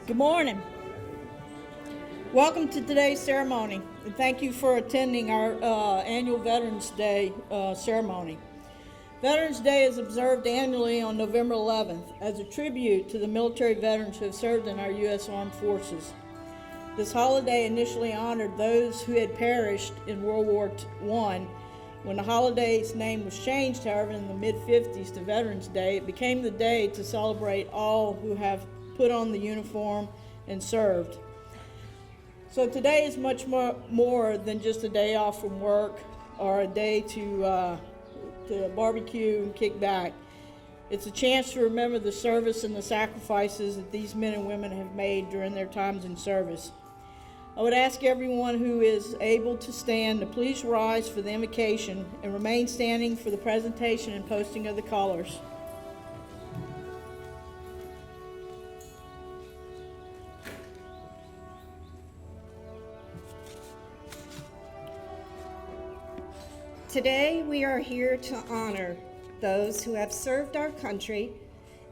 Good morning. Welcome to today's ceremony, and thank you for attending our annual Veterans Day ceremony. Veterans Day is observed annually on November 11th as a tribute to the military veterans who have served in our U.S. Armed Forces. This holiday initially honored those who had perished in World War I. When the holiday's name was changed, however, in the mid-50s to Veterans Day, it became the day to celebrate all who have put on the uniform and served. So today is much more than just a day off from work or a day to barbecue and kick back. It's a chance to remember the service and the sacrifices that these men and women have made during their times in service. I would ask everyone who is able to stand to please rise for the invocation and remain standing for the presentation and posting of the colors. Today we are here to honor those who have served our country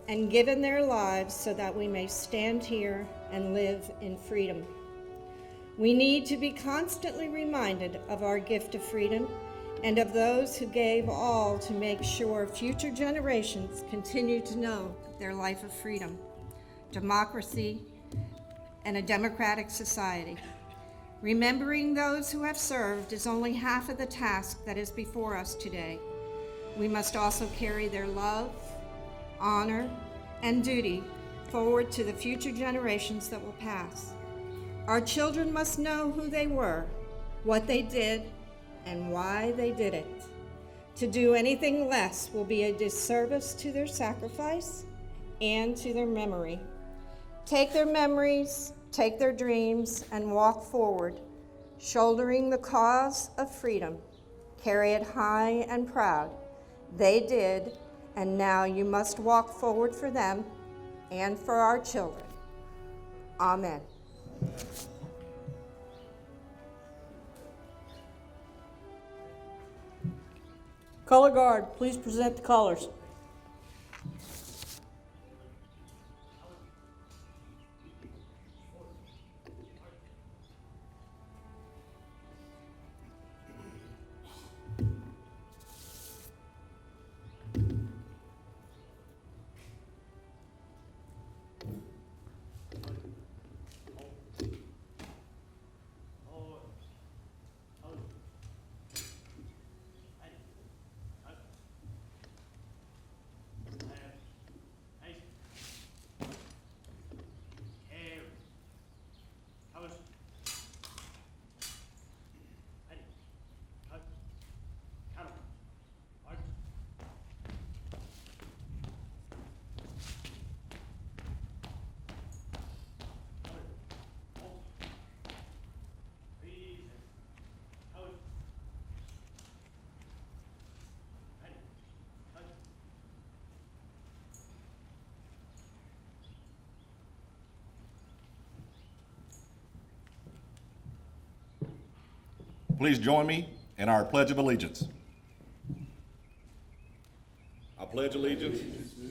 and given their lives so that we may stand here and live in freedom. We need to be constantly reminded of our gift of freedom and of those who gave all to make sure future generations continue to know their life of freedom, democracy, and a democratic society. Remembering those who have served is only half of the task that is before us today. We must also carry their love, honor, and duty forward to the future generations that will pass. Our children must know who they were, what they did, and why they did it. To do anything less will be a disservice to their sacrifice and to their memory. Take their memories, take their dreams, and walk forward, shouldering the cause of freedom. Carry it high and proud. They did, and now you must walk forward for them and for our children. Amen. Color Guard, please present the colors. Please join me in our Pledge of Allegiance. I pledge allegiance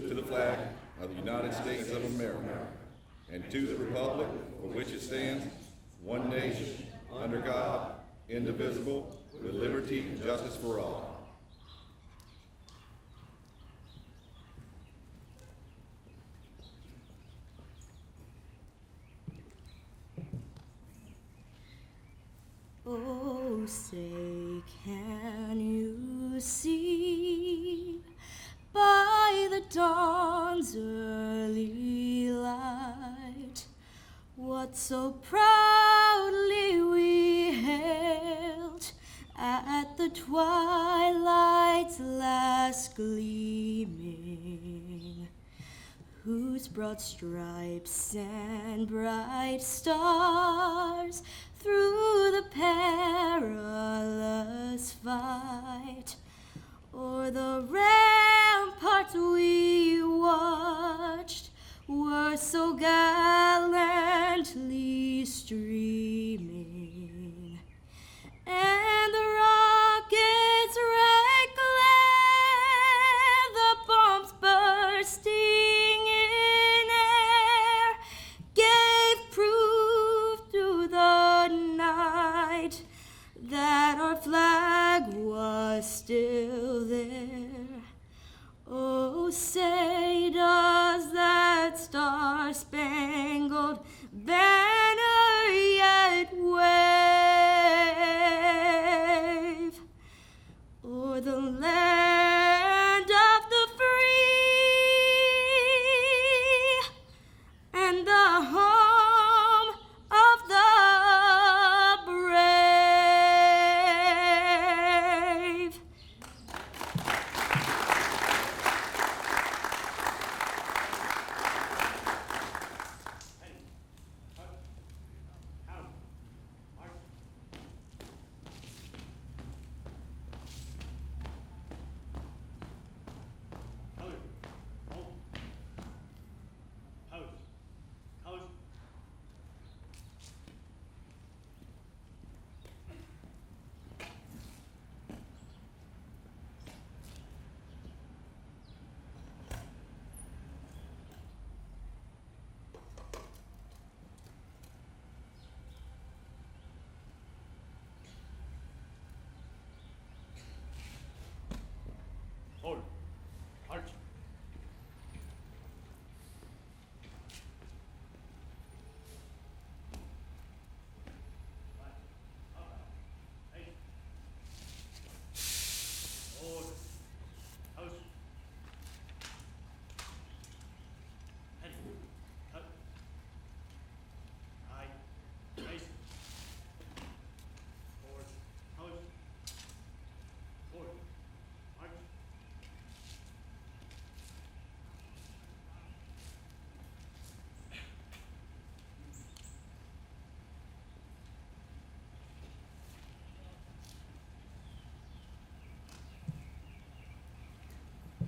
to the flag of the United States of America and to the republic for which it stands, one nation, under God, indivisible, with liberty and justice for all. Oh, say, can you see by the dawn's early light what so proudly we hailed at the twilight's last gleaming, whose broad stripes and bright stars through the perilous fight o'er the ramparts we watched were so gallantly streaming, and the rockets red glare, the bombs bursting in air, gave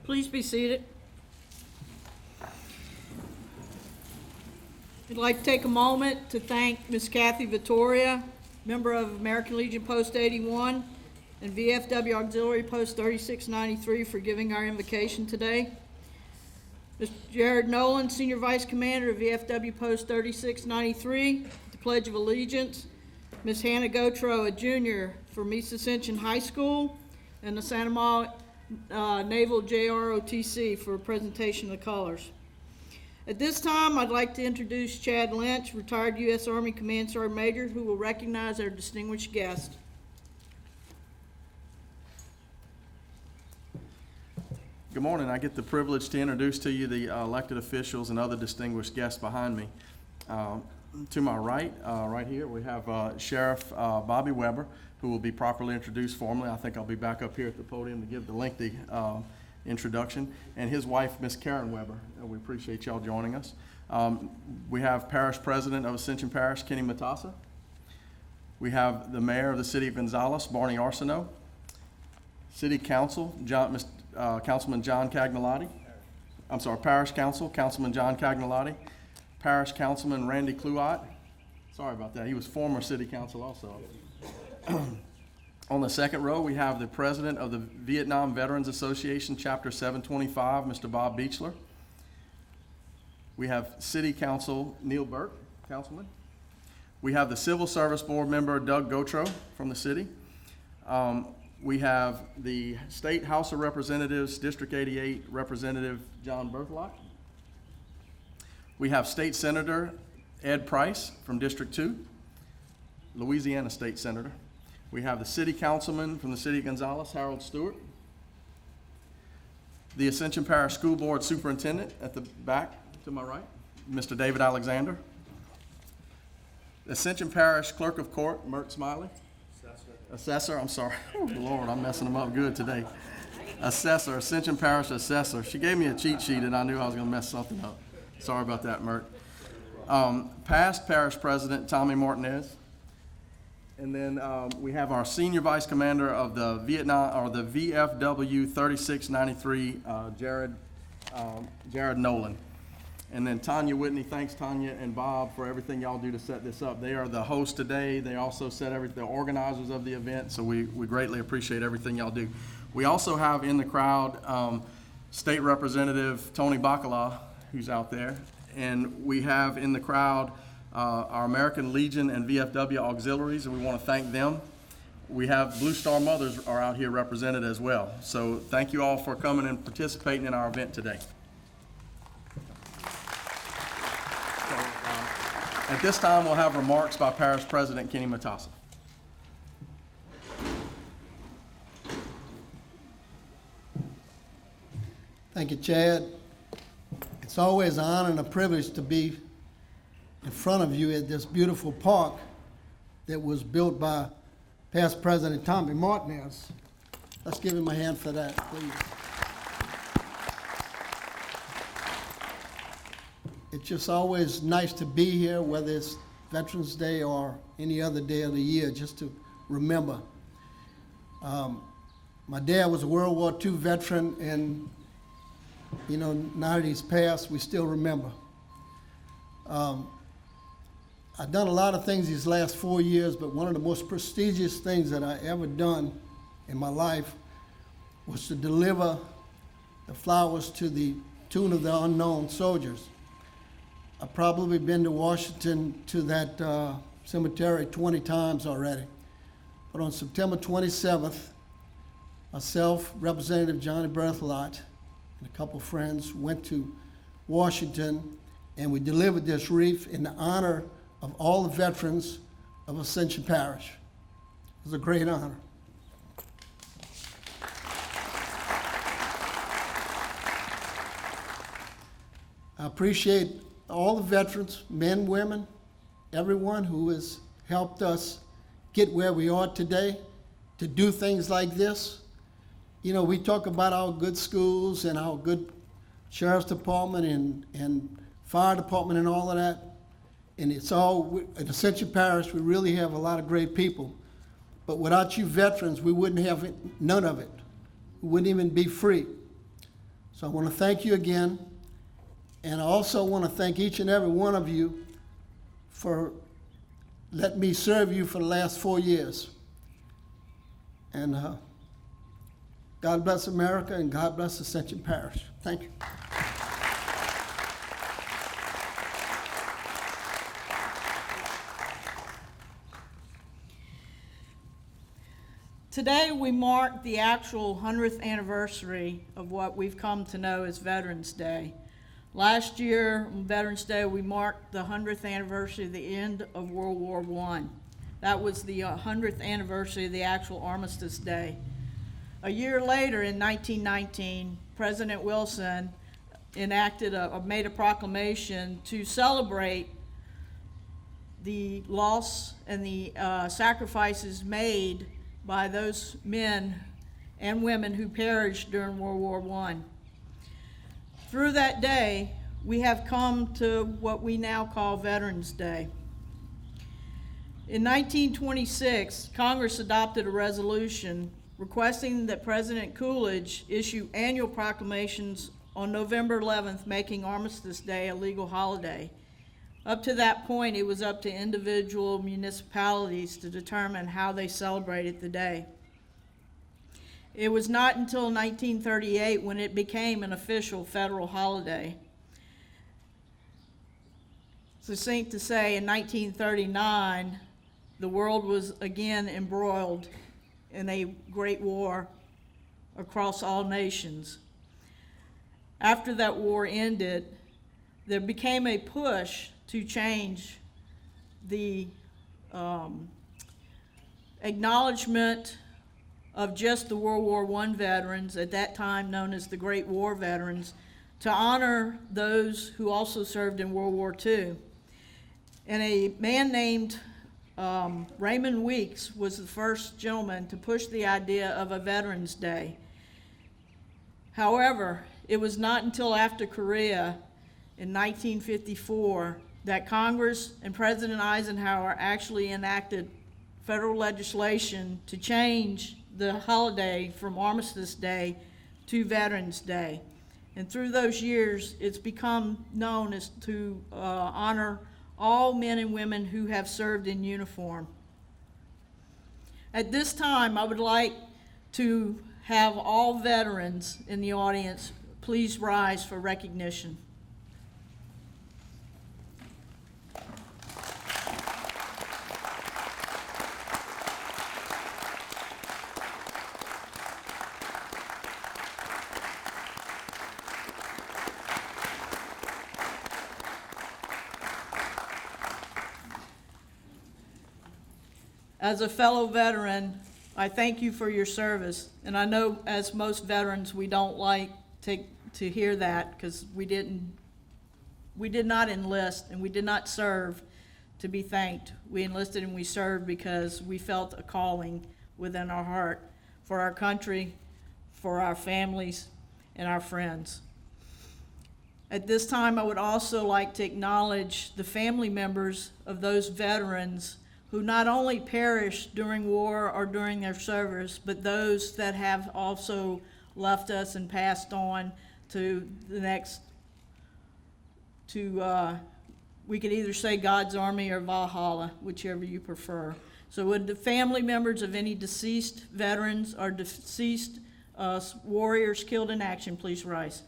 Please be seated. I'd like to take a moment to thank Ms. Kathy Vittoria, member of American Legion Post 81 and VFW Auxiliary Post 3693, for giving our invocation today. Mr. Jared Nolan, Senior Vice Commander of VFW Post 3693, the Pledge of Allegiance. Ms. Hannah Gotro, a junior from East Ascension High School, and the Santa Maria Naval JROTC for a presentation of the colors. At this time, I'd like to introduce Chad Lynch, retired U.S. Army Command Sergeant Major, who will recognize our distinguished guest. Good morning. I get the privilege to introduce to you the elected officials and other distinguished guests behind me. To my right, right here, we have Sheriff Bobby Weber, who will be properly introduced formally. I think I'll be back up here at the podium to give the lengthy introduction, and his wife, Miss Karen Weber. We appreciate y'all joining us. We have Parish President of Ascension Parish, Kenny Matassa. We have the Mayor of the City of Gonzales, Barney Arsenault. City Council, Councilman John Cagnolati. I'm sorry, Parish Council, Councilman John Cagnolati. Parish Councilman Randy Cluot. Sorry about that. He was former City Council also. On the second row, we have the President of the Vietnam Veterans Association, Chapter 725, Mr. Bob Beechler. We have City Council Neil Burke, Councilman. We have the Civil Service Board member Doug Gotro from the city. We have the State House of Representatives, District 88 Representative John Berthelot. We have State Senator Ed Price from District 2, Louisiana State Senator. We have the City Councilman from the City of Gonzales, Harold Stewart. The Ascension Parish School Board Superintendent at the back to my right, Mr. David Alexander. Ascension Parish Clerk of Court, Mert Smiley. Assessor, I'm sorry. Oh, Lord, I'm messing them up good today. Assessor, Ascension Parish Assessor. She gave me a cheat sheet and I knew I was going to mess something up. Sorry about that, Mert. Past Parish President Tommy Martinez. And then we have our Senior Vice Commander of the VFW 3693, Jared Nolan. And then Tanya Whitney. Thanks, Tanya and Bob, for everything y'all do to set this up. They are the host today. They also set the organizers of the event, so we greatly appreciate everything y'all do. We also have in the crowd State Representative Tony Bacala, who's out there. And we have in the crowd our American Legion and VFW auxiliaries, and we want to thank them. We have Blue Star Mothers are out here represented as well. So thank you all for coming and participating in our event today. At this time, we'll have remarks by Parish President Kenny Matassa. Thank you, Chad. It's always an honor and a privilege to be in front of you at this beautiful park that was built by past President Tommy Martinez. Let's give him a hand for that, please. It's just always nice to be here, whether it's Veterans Day or any other day of the year, just to remember. My dad was a World War II veteran, and you know, now that he's passed, we still remember. I've done a lot of things these last 4 years, but one of the most prestigious things that I ever done in my life was to deliver the flowers to the Tomb of the Unknown Soldiers. I've probably been to Washington to that cemetery 20 times already. But on September 27th, myself, Representative Johnny Berthelot, and a couple friends went to Washington, and we delivered this wreath in the honor of all the veterans of Ascension Parish. It was a great honor. I appreciate all the veterans, men, women, everyone who has helped us get where we are today, to do things like this. You know, we talk about our good schools and our good sheriff's department and fire department and all of that. And it's all, at Ascension Parish, we really have a lot of great people. But without you veterans, we wouldn't have none of it. We wouldn't even be free. So I want to thank you again, and I also want to thank each and every one of you for letting me serve you for the last 4 years. And God bless America, and God bless Ascension Parish. Thank you. Today we mark the actual 100th anniversary of what we've come to know as Veterans Day. Last year, on Veterans Day, we marked the 100th anniversary of the end of World War I. That was the 100th anniversary of the actual Armistice Day. A year later, in 1919, President Wilson made a proclamation to celebrate the loss and the sacrifices made by those men and women who perished during World War I. Through that day, we have come to what we now call Veterans Day. In 1926, Congress adopted a resolution requesting that President Coolidge issue annual proclamations on November 11th, making Armistice Day a legal holiday. Up to that point, it was up to individual municipalities to determine how they celebrated the day. It was not until 1938 when it became an official federal holiday. Succinct to say, in 1939, the world was again embroiled in a great war across all nations. After that war ended, there became a push to change the acknowledgement of just the World War I veterans, at that time known as the Great War veterans, to honor those who also served in World War II. And a man named Raymond Weeks was the first gentleman to push the idea of a Veterans Day. However, it was not until after Korea in 1954 that Congress and President Eisenhower actually enacted federal legislation to change the holiday from Armistice Day to Veterans Day. And through those years, it's become known as to honor all men and women who have served in uniform. At this time, I would like to have all veterans in the audience please rise for recognition. As a fellow veteran, I thank you for your service. And I know, as most veterans, we don't like to hear that, because we did not enlist and we did not serve to be thanked. We enlisted and we served because we felt a calling within our heart for our country, for our families, and our friends. At this time, I would also like to acknowledge the family members of those veterans who not only perished during war or during their service, but those that have also left us and passed on to the next, we could either say God's Army or Valhalla, whichever you prefer. So would the family members of any deceased veterans or deceased warriors killed in action please rise?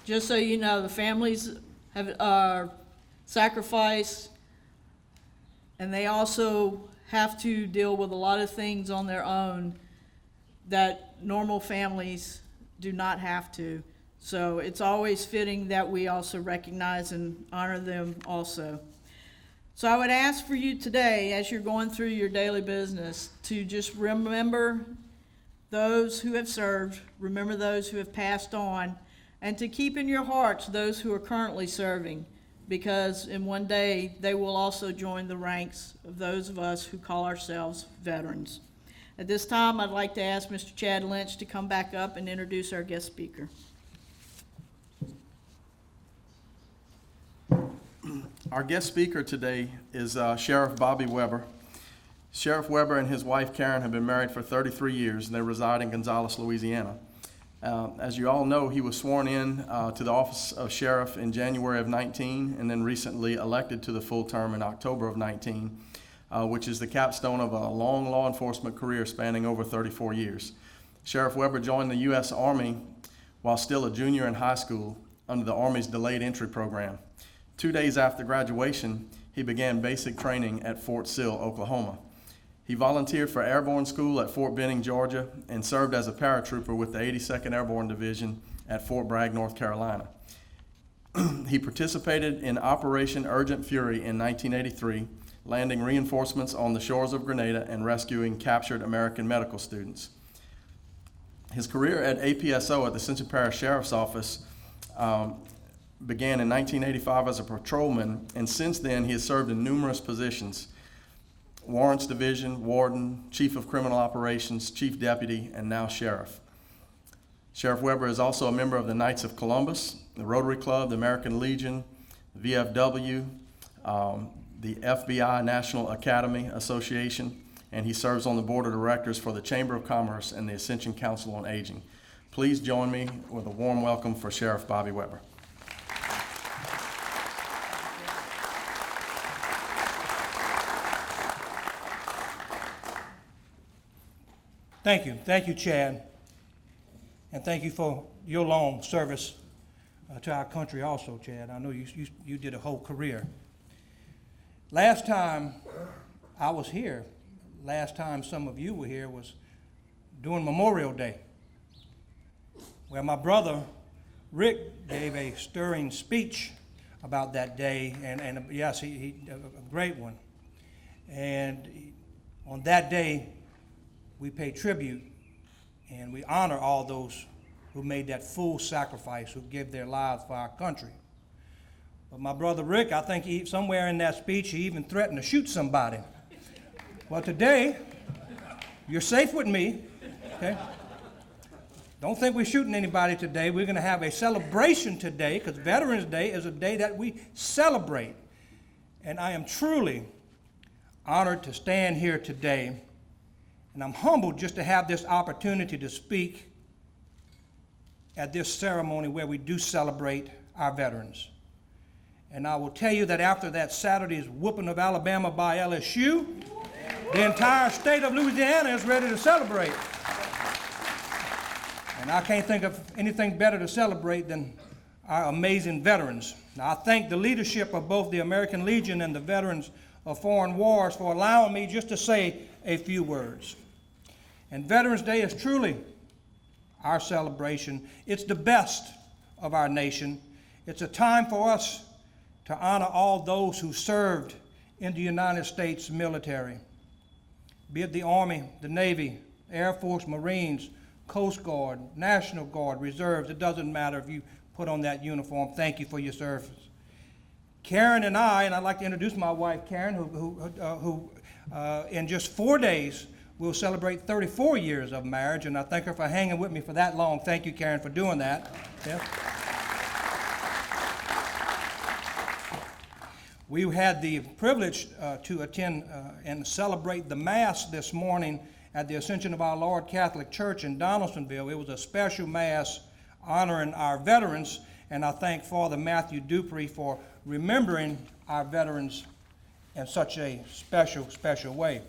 Just so you know, the families have sacrificed, and they also have to deal with a lot of things on their own that normal families do not have to. So it's always fitting that we also recognize and honor them also. So I would ask for you today, as you're going through your daily business, to just remember those who have served, remember those who have passed on, and to keep in your hearts those who are currently serving, because in one day they will also join the ranks of those of us who call ourselves veterans. At this time, I'd like to ask Mr. Chad Lynch to come back up and introduce our guest speaker. Our guest speaker today is Sheriff Bobby Weber. Sheriff Weber and his wife Karen have been married for 33 years, and they reside in Gonzales, Louisiana. As you all know, he was sworn in to the office of sheriff in January of 19, and then recently elected to the full term in October of 19, which is the capstone of a long law enforcement career spanning over 34 years. Sheriff Weber joined the U.S. Army while still a junior in high school under the Army's delayed entry program. 2 days after graduation, he began basic training at Fort Sill, Oklahoma. He volunteered for airborne school at Fort Benning, Georgia, and served as a paratrooper with the 82nd Airborne Division at Fort Bragg, North Carolina. He participated in Operation Urgent Fury in 1983, landing reinforcements on the shores of Grenada and rescuing captured American medical students. His career at APSO at the Ascension Parish Sheriff's Office began in 1985 as a patrolman, and since then he has served in numerous positions: Warrants Division, Warden, Chief of Criminal Operations, Chief Deputy, and now Sheriff. Sheriff Weber is also a member of the Knights of Columbus, the Rotary Club, the American Legion, the VFW, the FBI National Academy Association, and he serves on the board of directors for the Chamber of Commerce and the Ascension Council on Aging. Please join me with a warm welcome for Sheriff Bobby Weber. Thank you, Chad, and thank you for your long service to our country also, Chad. I know you did a whole career. Last time I was here, last time some of you were here was during Memorial Day, where my brother Rick gave a stirring speech about that day, and yes, he a great one. And on that day, we pay tribute and we honor all those who made that full sacrifice, who give their lives for our country. But my brother Rick, I think somewhere in that speech, he even threatened to shoot somebody. Well, today, you're safe with me, okay? Don't think we're shooting anybody today. We're going to have a celebration today, because Veterans Day is a day that we celebrate. And I am truly honored to stand here today. And I'm humbled just to have this opportunity to speak at this ceremony where we do celebrate our veterans. And I will tell you that after that Saturday's whooping of Alabama by LSU, the entire state of Louisiana is ready to celebrate. And I can't think of anything better to celebrate than our amazing veterans. Now, I thank the leadership of both the American Legion and the Veterans of Foreign Wars for allowing me just to say a few words. And Veterans Day is truly our celebration. It's the best of our nation. It's a time for us to honor all those who served in the United States military, be it the Army, the Navy, Air Force, Marines, Coast Guard, National Guard, Reserves. It doesn't matter if you put on that uniform. Thank you for your service. Karen and I'd like to introduce my wife, Karen, who in just 4 days, we'll celebrate 34 years of marriage, and I thank her for hanging with me for that long. Thank you, Karen, for doing that. Yeah. We had the privilege to attend and celebrate the Mass this morning at the Ascension of our Lord Catholic Church in Donaldsonville. It was a special Mass honoring our veterans, and I thank Father Matthew Dupree for remembering our veterans in such a special way.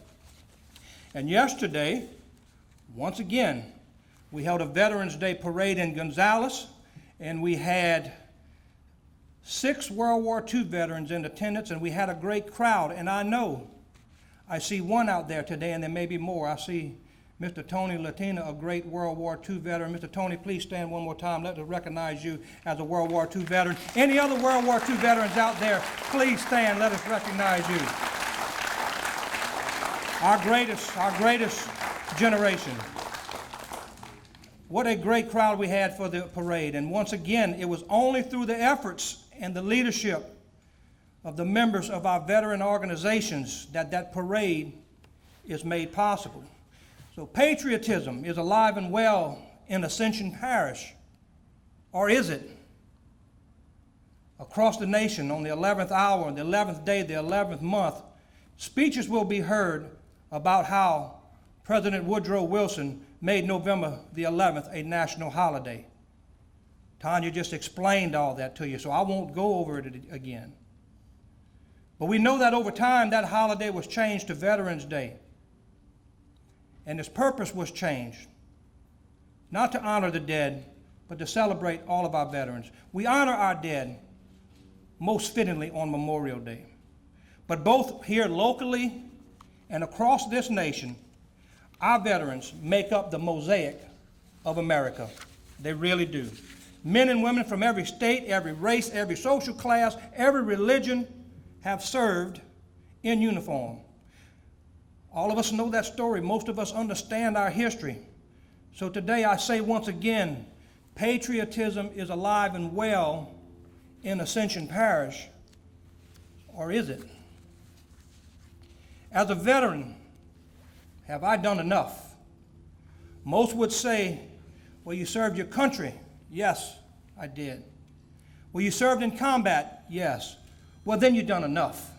And yesterday, once again, we held a Veterans Day parade in Gonzales, and we had 6 World War II veterans in attendance, and we had a great crowd. And I see one out there today, and there may be more. I see Mr. Tony Latina, a great World War II veteran. Mr. Tony, please stand one more time. Let us recognize you as a World War II veteran. Any other World War II veterans out there, please stand. Let us recognize you. Our greatest generation. What a great crowd we had for the parade. And once again, it was only through the efforts and the leadership of the members of our veteran organizations that parade is made possible. So patriotism is alive and well in Ascension Parish. Or is it? across the nation on the 11th hour, the 11th day, the 11th month, speeches will be heard about how President Woodrow Wilson made November the 11th a national holiday. Tanya just explained all that to you, so I won't go over it again. But we know that over time that holiday was changed to Veterans Day. And its purpose was changed, not to honor the dead, but to celebrate all of our veterans. We honor our dead most fittingly on Memorial Day. But both here locally and across this nation, our veterans make up the mosaic of America. They really do. Men and women from every state, every race, every social class, every religion have served in uniform. All of us know that story. Most of us understand our history. So today I say once again, patriotism is alive and well in Ascension Parish, or is it? As a veteran, have I done enough? Most would say, well, you served your country. Yes, I did. Well, you served in combat. Yes. Well, then you've done enough.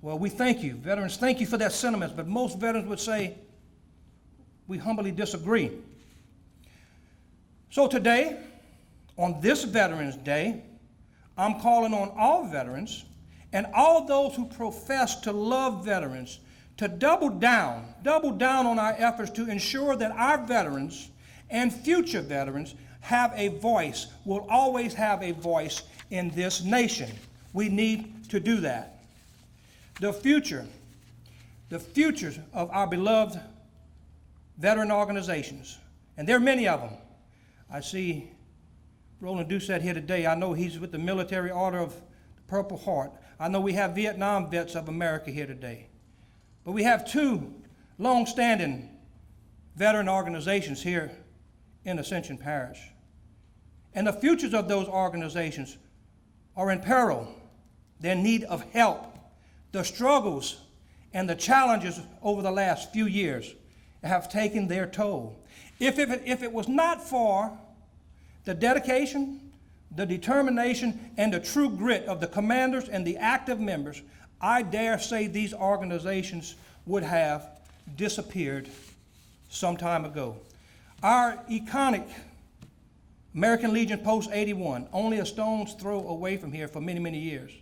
Well, we thank you. Veterans, thank you for that sentiment, but most veterans would say, we humbly disagree. So today, on this Veterans Day, I'm calling on all veterans and all those who profess to love veterans to double down on our efforts to ensure that our veterans and future veterans have a voice, will always have a voice in this nation. We need to do that. The futures of our beloved veteran organizations, and there are many of them. I see Roland Doucette here today. I know he's with the Military Order of the Purple Heart. I know we have Vietnam Vets of America here today. But we have two long-standing veteran organizations here in Ascension Parish. And the futures of those organizations are in peril. They're in need of help. The struggles and the challenges over the last few years have taken their toll. If it was not for the dedication, the determination, and the true grit of the commanders and the active members, I dare say these organizations would have disappeared some time ago. Our iconic American Legion Post 81, only a stone's throw away from here for many, many years.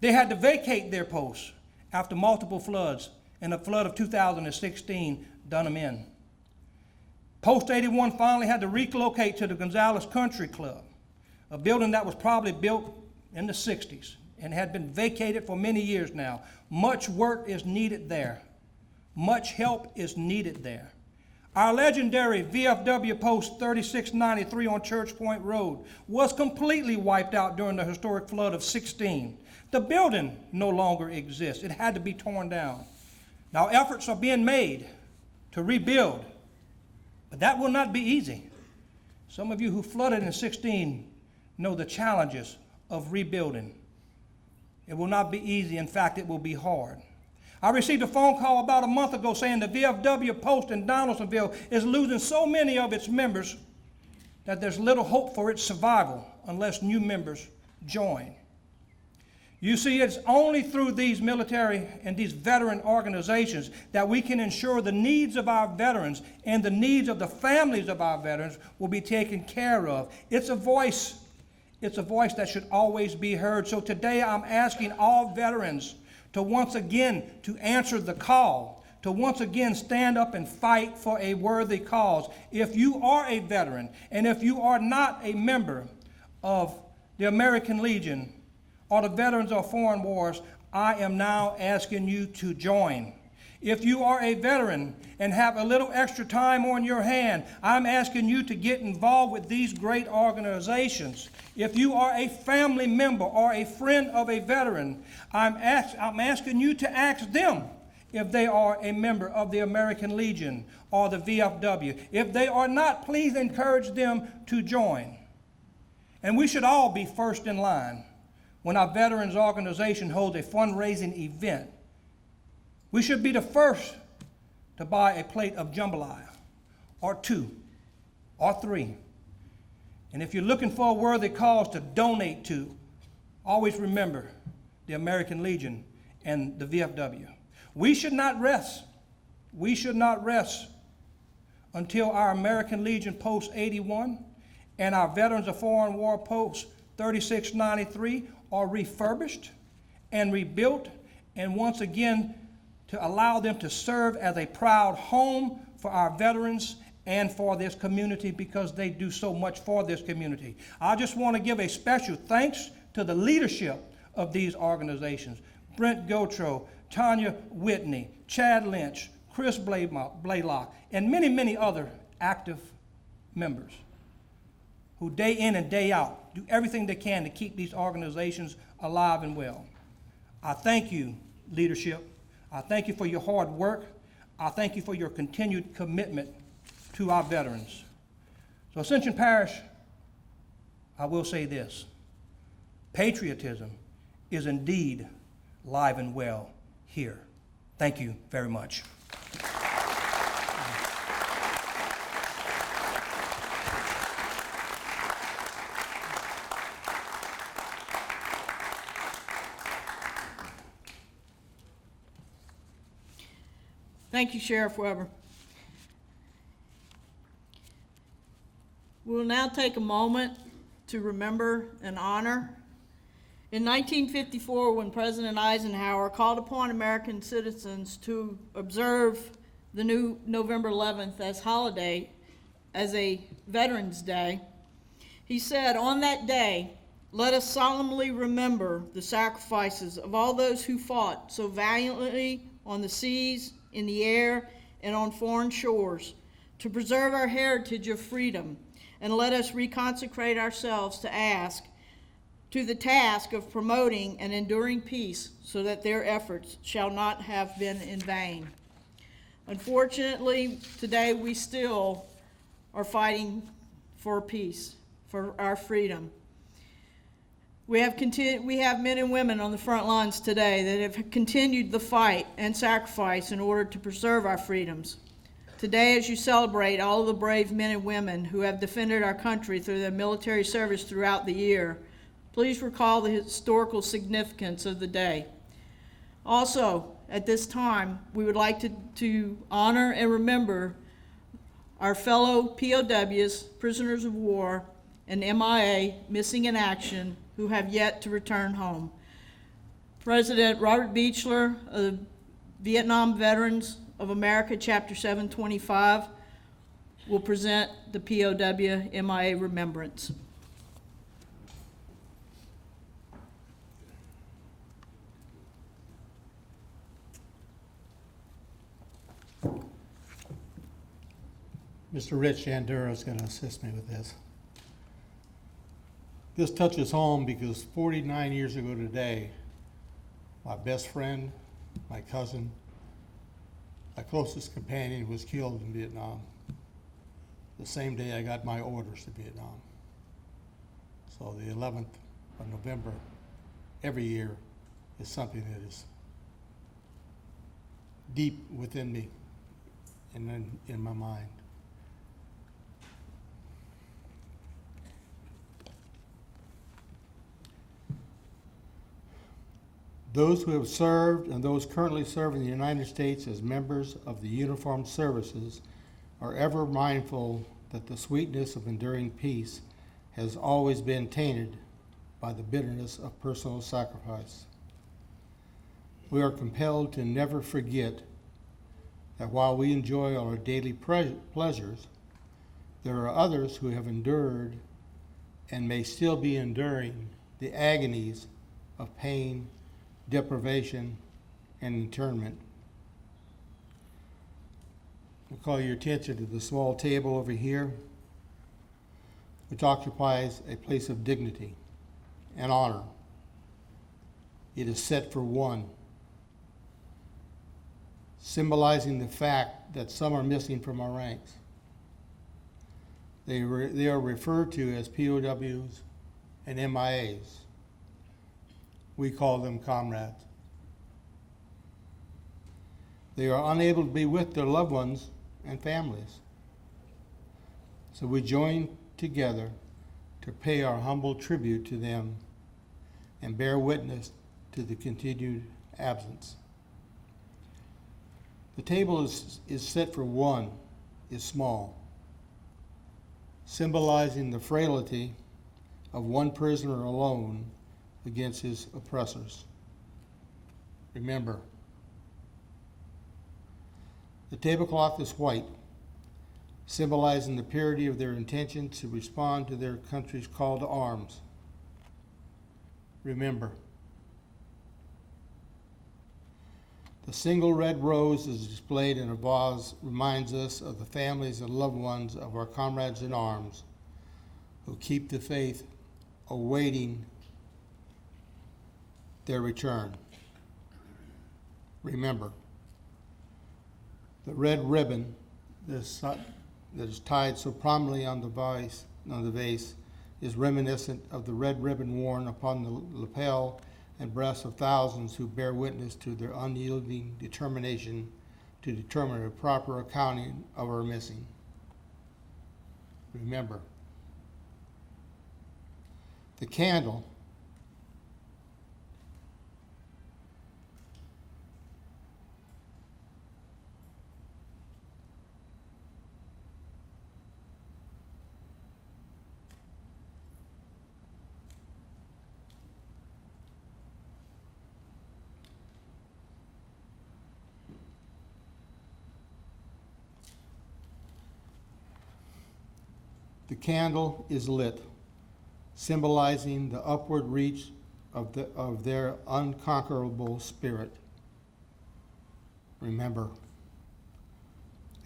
They had to vacate their posts after multiple floods, and the flood of 2016 done them in. Post 81 finally had to relocate to the Gonzales Country Club, a building that was probably built in the 60s and had been vacated for many years now. Much work is needed there. Much help is needed there. Our legendary VFW Post 3693 on Church Point Road was completely wiped out during the historic flood of 16. The building no longer exists. It had to be torn down. Now efforts are being made to rebuild, but that will not be easy. Some of you who flooded in 16 know the challenges of rebuilding. It will not be easy. In fact, it will be hard. I received a phone call about a month ago saying the VFW Post in Donaldsonville is losing so many of its members that there's little hope for its survival unless new members join. You see, it's only through these military and these veteran organizations that we can ensure the needs of our veterans and the needs of the families of our veterans will be taken care of. It's a voice that should always be heard. So today I'm asking all veterans to once again to answer the call, to once again stand up and fight for a worthy cause. If you are a veteran and if you are not a member of the American Legion or the Veterans of Foreign Wars, I am now asking you to join. If you are a veteran and have a little extra time on your hand, I'm asking you to get involved with these great organizations. If you are a family member or a friend of a veteran, I'm asking you to ask them if they are a member of the American Legion or the VFW. If they are not, please encourage them to join. And we should all be first in line when our veterans organization holds a fundraising event. We should be the first to buy a plate of jambalaya, or two, or three. And if you're looking for a worthy cause to donate to, always remember the American Legion and the VFW. We should not rest. We should not rest until our American Legion Post 81 and our Veterans of Foreign War Post 3693 are refurbished and rebuilt, and once again to allow them to serve as a proud home for our veterans and for this community, because they do so much for this community. I just want to give a special thanks to the leadership of these organizations: Brent Gotro, Tanya Whitney, Chad Lynch, Chris Blaylock, and many, many other active members who day in and day out do everything they can to keep these organizations alive and well. I thank you, leadership. I thank you for your hard work. I thank you for your continued commitment to our veterans. So Ascension Parish, I will say this: patriotism is indeed live and well here. Thank you very much. Thank you, Sheriff Weber. We'll now take a moment to remember and honor. In 1954, when President Eisenhower called upon American citizens to observe the new November 11th as a Veterans Day, he said, "On that day, let us solemnly remember the sacrifices of all those who fought so valiantly on the seas, in the air, and on foreign shores to preserve our heritage of freedom, and let us reconsecrate ourselves to the task of promoting and enduring peace, so that their efforts shall not have been in vain." Unfortunately, today we still are fighting for peace, for our freedom. We have men and women on the front lines today that have continued the fight and sacrifice in order to preserve our freedoms. Today, as you celebrate all of the brave men and women who have defended our country through their military service throughout the year, please recall the historical significance of the day. Also, at this time, we would like to honor and remember our fellow POWs, prisoners of war, and MIA, missing in action, who have yet to return home. President Robert Beechler of the Vietnam Veterans of America, Chapter 725, will present the POW MIA remembrance. Mr. Rich Andura is going to assist me with this. This touches home because 49 years ago today, my best friend, my cousin, my closest companion was killed in Vietnam. The same day I got my orders to Vietnam. So the 11th of November every year is something that is deep within me and in my mind. Those who have served and those currently serve in the United States as members of the uniformed services are ever mindful that the sweetness of enduring peace has always been tainted by the bitterness of personal sacrifice. We are compelled to never forget that while we enjoy our daily pleasures, there are others who have endured and may still be enduring the agonies of pain, deprivation, and internment. I'll call your attention to the small table over here, which occupies a place of dignity and honor. It is set for one, symbolizing the fact that some are missing from our ranks. They are referred to as POWs and MIAs. We call them comrades. They are unable to be with their loved ones and families. So we join together to pay our humble tribute to them and bear witness to the continued absence. The table is set for one is small, symbolizing the frailty of one prisoner alone against his oppressors. Remember, the tablecloth is white, symbolizing the purity of their intention to respond to their country's call to arms. Remember, the single red rose is displayed in a vase reminds us of the families and loved ones of our comrades in arms who keep the faith, awaiting their return. Remember, the red ribbon that is tied so prominently on the vase is reminiscent of the red ribbon worn upon the lapel and breasts of thousands who bear witness to their unyielding determination to determine a proper accounting of our missing. Remember, the candle is lit, symbolizing the upward reach of their unconquerable spirit. Remember,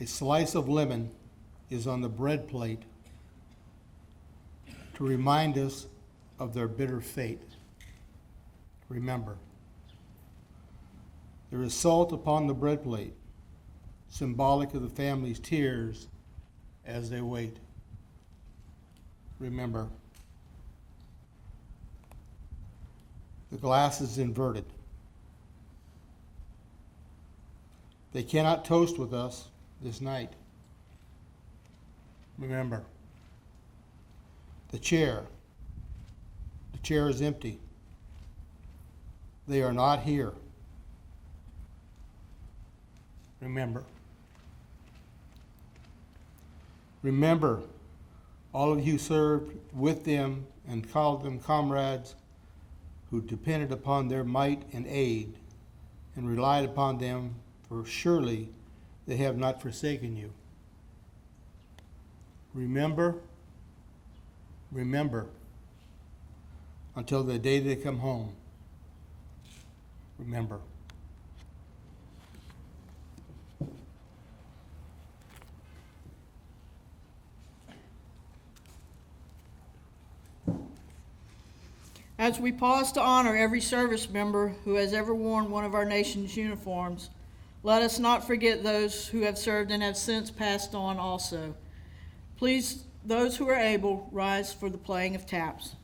a slice of lemon is on the bread plate to remind us of their bitter fate. Remember, there is salt upon the bread plate, symbolic of the family's tears as they wait. Remember, the glass is inverted. They cannot toast with us this night. Remember, the chair is empty. They are not here. Remember, all of you served with them and called them comrades who depended upon their might and aid and relied upon them, for surely they have not forsaken you. Remember, until the day they come home. Remember. As we pause to honor every service member who has ever worn one of our nation's uniforms, let us not forget those who have served and have since passed on also. Please, those who are able, rise for the playing of taps.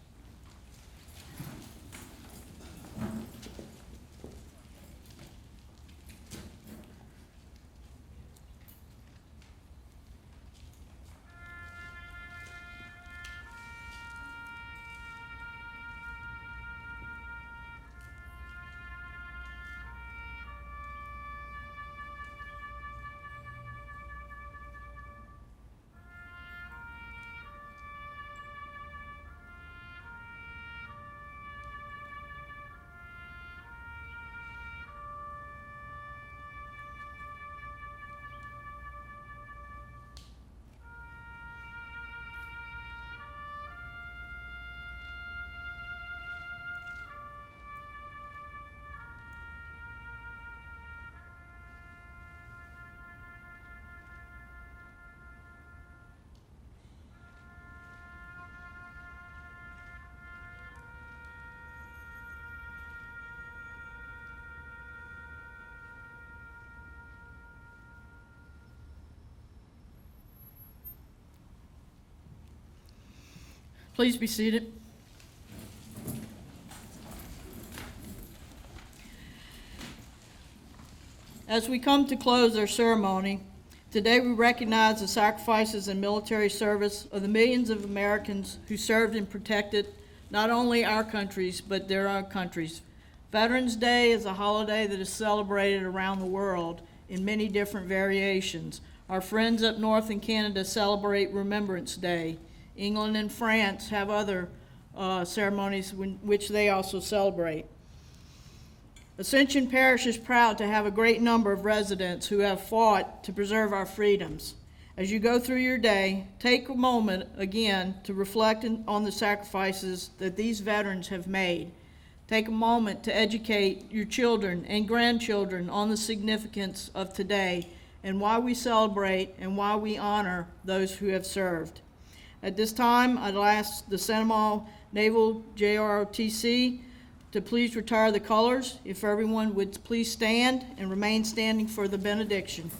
Please be seated. As we come to close our ceremony, Today we recognize the sacrifices and military service of the millions of Americans who served and protected not only our countries, but their own countries. Veterans Day is a holiday that is celebrated around the world in many different variations. Our friends up north in Canada celebrate Remembrance Day. England and France have other ceremonies which they also celebrate. Ascension Parish is proud to have a great number of residents who have fought to preserve our freedoms. As you go through your day, take a moment again to reflect on the sacrifices that these veterans have made. Take a moment to educate your children and grandchildren on the significance of today and why we celebrate and why we honor those who have served. At this time, I'd ask the Seminole Naval JROTC to please retire the colors. If everyone would please stand and remain standing for the benediction.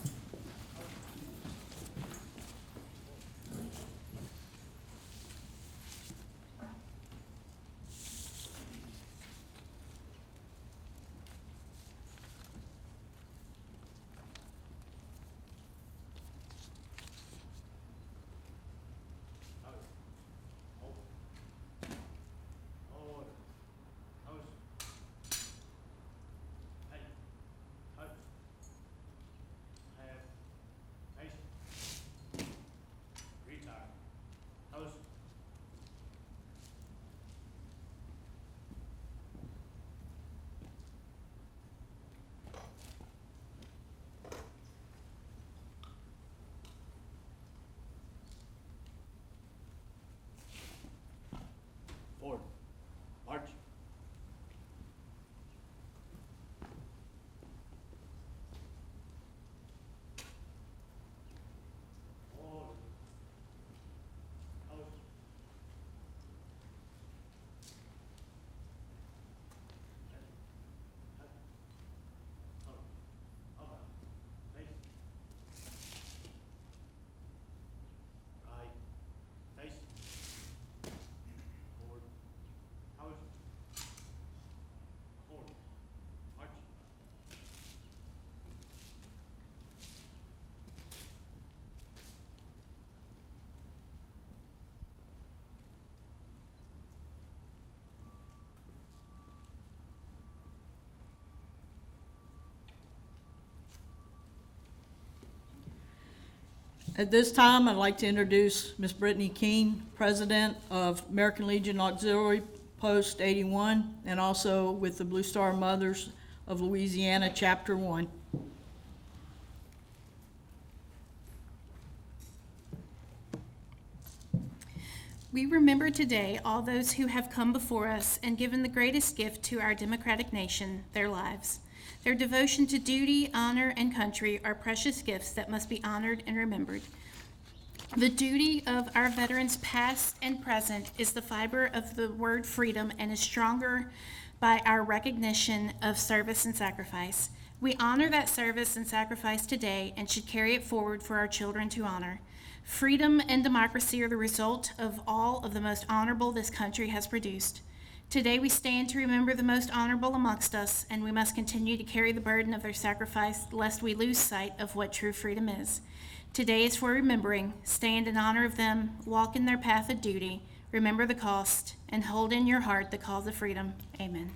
Forward. March. At this time, I'd like to introduce Ms. Brittany Keene, President of American Legion Auxiliary Post 81, and also with the Blue Star Mothers of Louisiana, Chapter 1. We remember today all those who have come before us and given the greatest gift to our democratic nation, their lives. Their devotion to duty, honor, and country are precious gifts that must be honored and remembered. The duty of our veterans, past and present, is the fiber of the word freedom and is stronger by our recognition of service and sacrifice. We honor that service and sacrifice today and should carry it forward for our children to honor. Freedom and democracy are the result of all of the most honorable this country has produced. Today we stand to remember the most honorable amongst us, and we must continue to carry the burden of their sacrifice lest we lose sight of what true freedom is. Today is for remembering. Stand in honor of them, walk in their path of duty, remember the cost, and hold in your heart the cause of freedom. Amen.